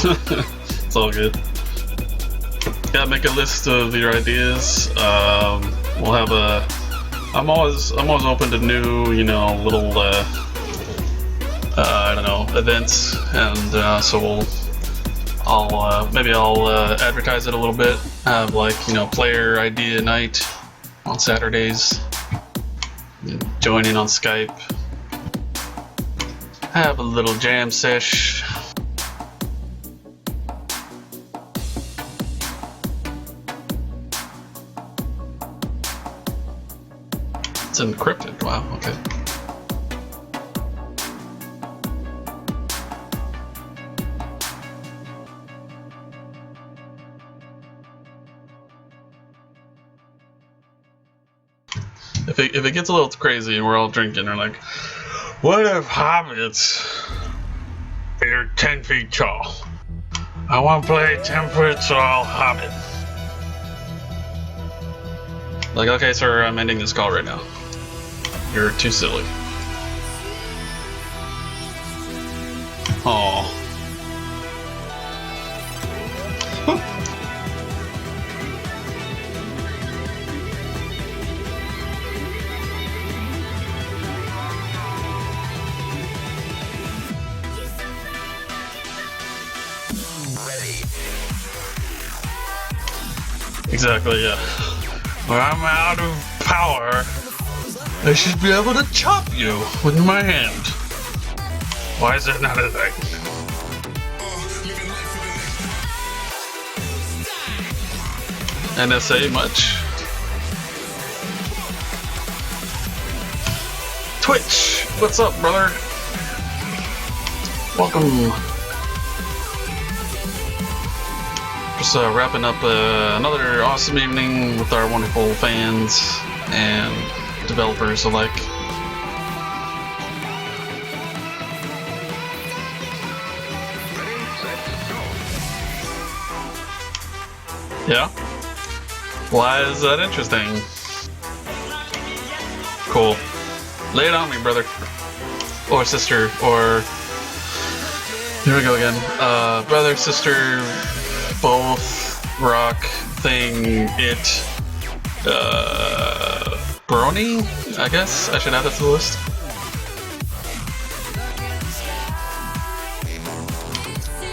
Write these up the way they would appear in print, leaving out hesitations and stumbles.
It's all good. Yeah, make a list of your ideas. We'll have a. I'm always open to new, little I don't know, events, and so I'll advertise it a little bit. Have player idea night on Saturdays. Join in on Skype. Have a little jam sesh. It's encrypted. Wow. Okay. If it gets a little crazy and we're all drinking, we're like, what if hobbits are 10 feet tall? I want to play 10 foot tall hobbit. Like, okay, sir, I'm ending this call right now. You're too silly. Aww. Exactly, yeah. When I'm out of power, I should be able to chop you with my hand. Why is that not a thing? NSA much? Twitch! What's up, brother? Welcome. Just wrapping up another awesome evening with our wonderful fans and developers alike. Yeah? Why is that interesting? Cool. Lay it on me, brother. Or sister, or... Here we go again. Brother, sister... both, rock, thing, it, brony, I guess? I should add that to the list.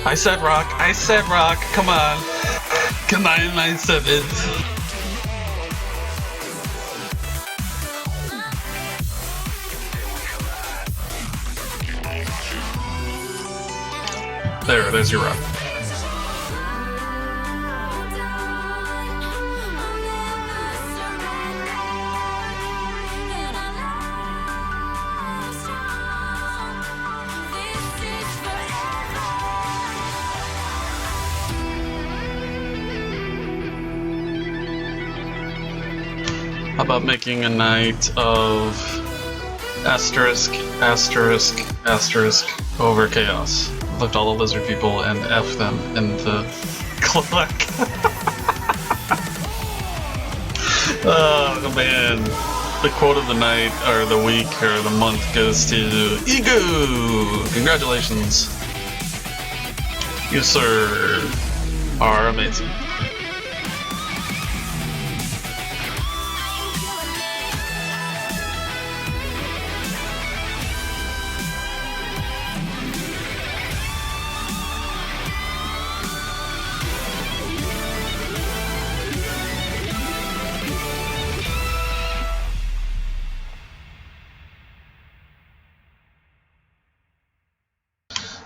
I said rock, come on. Come on, I said it. There's your rock. How about making a night of asterisk, asterisk, asterisk over chaos? Lift all the lizard people and F them in the click. Oh man. The quote of the night, or the week, or the month goes to Egu! Congratulations. You, sir, are amazing.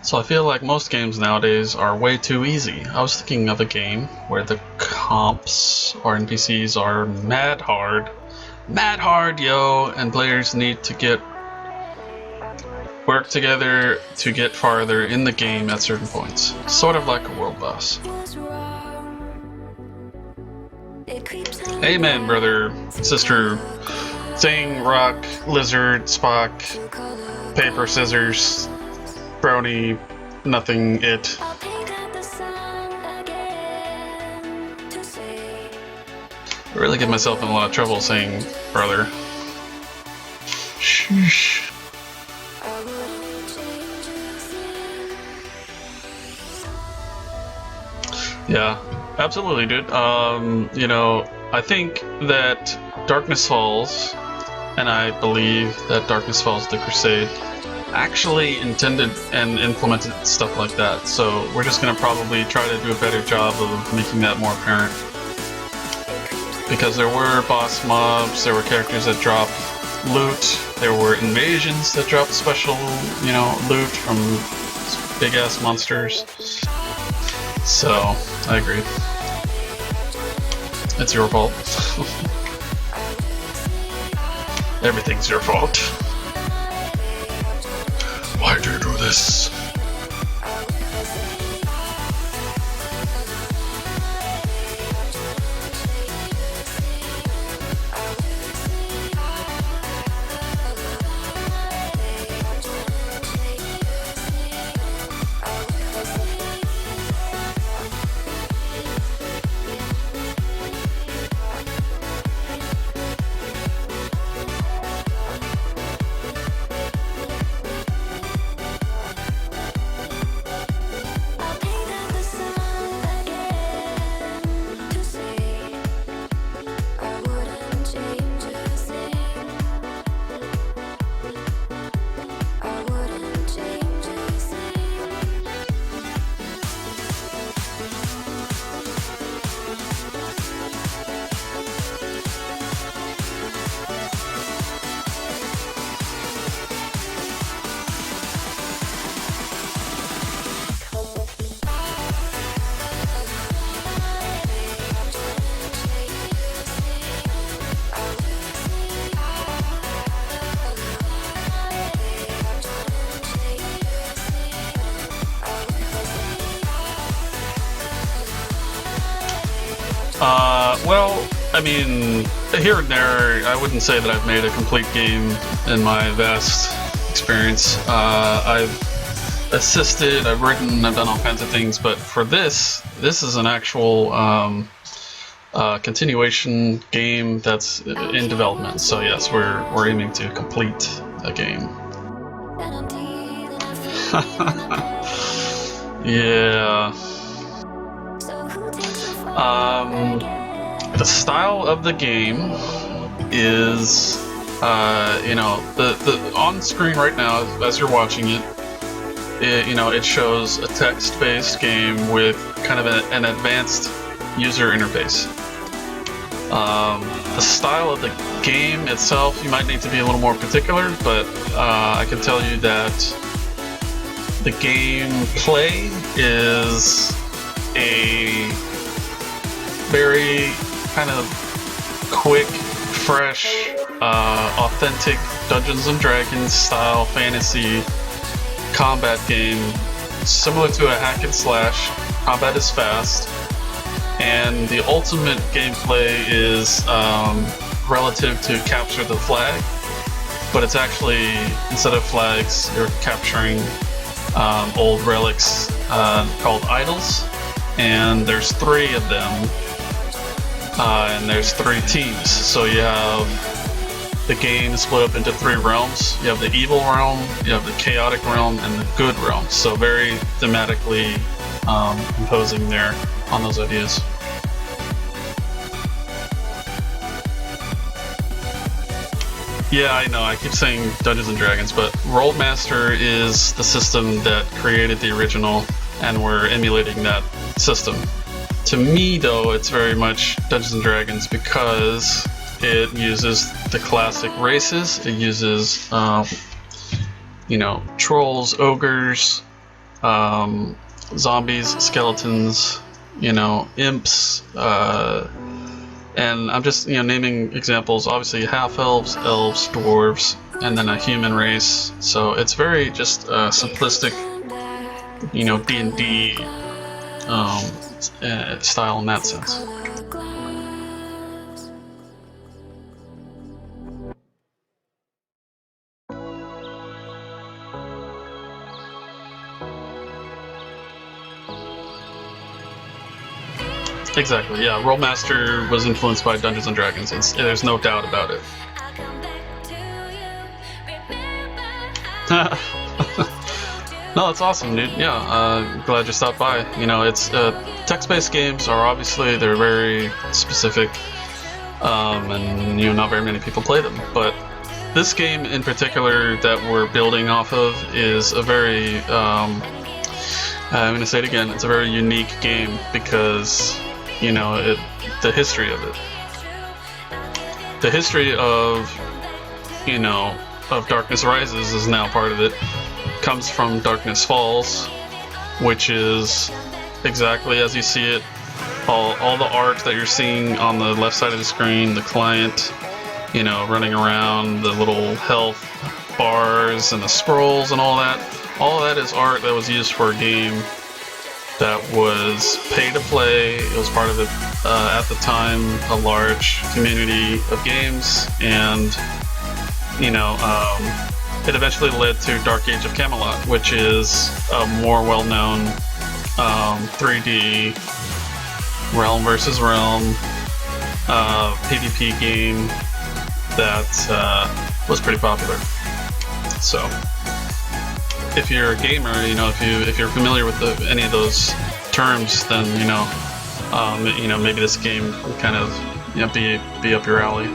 So I feel like most games nowadays are way too easy. I was thinking of a game where the comps or NPCs are mad hard, yo, and players need to work together to get farther in the game at certain points. Sort of like a world boss. Amen, brother, sister, thing, rock, lizard, Spock, paper, scissors, brownie, nothing, it. I really get myself in a lot of trouble saying brother. Sheesh. Yeah, absolutely, dude. You know, I think that Darkness Falls, and I believe that Darkness Falls: The Crusade actually intended and implemented stuff like that. So we're just gonna probably try to do a better job of making that more apparent. Because there were boss mobs, there were characters that dropped loot, there were invasions that dropped special, you know, loot from big ass monsters. So, I agree. It's your fault. Everything's your fault. Why do you do this? Well, I mean, here and there, I wouldn't say that I've made a complete game in my vast experience. I've assisted, I've written, I've done all kinds of things, but for this is an actual continuation game that's in development. So yes, we're aiming to complete a game. Yeah. The style of the game is, you know, the on screen right now as you're watching it, you know, it shows a text-based game with kind of an advanced user interface. The style of the game itself, you might need to be a little more particular, but I can tell you that the gameplay is a very kind of quick, fresh, authentic Dungeons and Dragons style fantasy combat game, similar to a hack and slash. Combat is fast, and the ultimate gameplay is relative to capture the flag, but it's actually, instead of flags, you're capturing old relics called idols, and there's 3 of them. And there's 3 teams, so you have the game split up into 3 realms. You have the evil realm, you have the chaotic realm, and the good realm. So very thematically imposing there on those ideas. Yeah, I know, I keep saying Dungeons and Dragons, but Rolemaster is the system that created the original, and we're emulating that system. To me, though, it's very much Dungeons & Dragons because it uses the classic races. It uses, you know, trolls, ogres, zombies, skeletons, you know, imps, and I'm just, you know, naming examples. Obviously, half-elves, elves, dwarves, and then a human race. So it's very just simplistic, you know, D&D style in that sense. Exactly, yeah. Rolemaster was influenced by Dungeons and Dragons. There's no doubt about it. No, it's awesome, dude. Yeah, glad you stopped by. You know, it's text-based games are obviously they're very specific, and you know not very many people play them. But this game in particular that we're building off of is a very I'm gonna say it again. It's a very unique game because you know the history of it, the history of you know of Darkness Rises is now part of it. Comes from Darkness Falls, which is exactly as you see it. All the art that you're seeing on the left side of the screen, the client, you know, running around, the little health bars and the scrolls and all that is art that was used for a game that was pay to play. It was part of it at the time, a large community of games, and you know. It eventually led to Dark Age of Camelot, which is a more well-known 3D realm versus realm PvP game that was pretty popular. So, if you're a gamer, you know, if you're familiar with any of those terms, then you know, maybe this game will kind of be up your alley.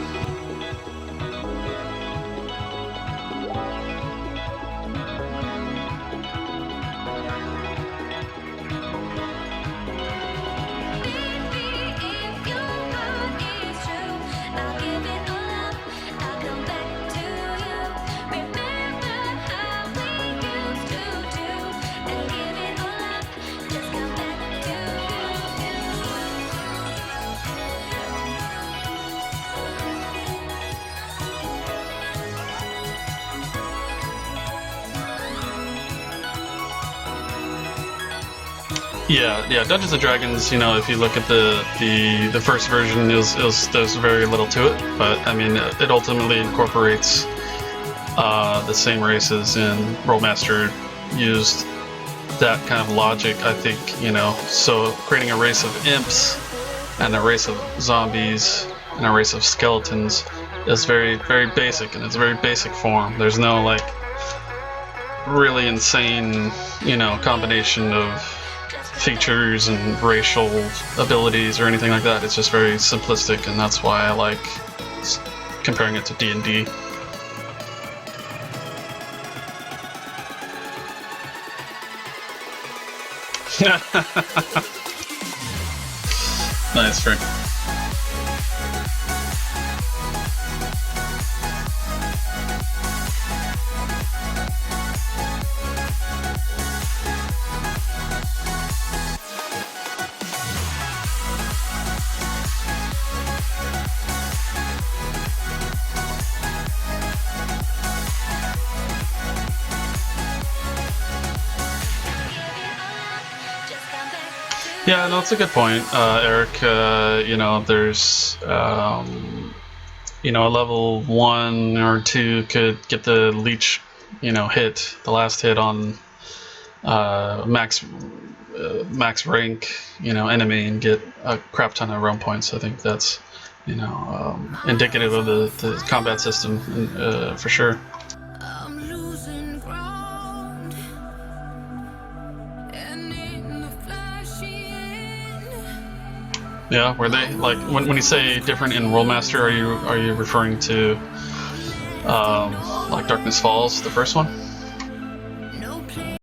Yeah, Dungeons and Dragons. You know, if you look at the first version, there's very little to it, but I mean, it ultimately incorporates the same races, and Rolemaster used that kind of logic. I think you know, so creating a race of imps and a race of zombies and a race of skeletons is very basic, in its very basic form. There's no like really insane, you know, combination of features and racial abilities or anything like that. It's just very simplistic, and that's why I like comparing it to D&D. Nice, Frank. Yeah, no, it's a good point, Eric. You know, there's, you know, a level 1 or 2 could get the leech, you know, hit, the last hit on max rank, you know, enemy and get a crap ton of realm points. I think that's, you know, indicative of the combat system for sure. Yeah, were they like when you say different in Rolemaster? Are you referring to like Darkness Falls, the first one?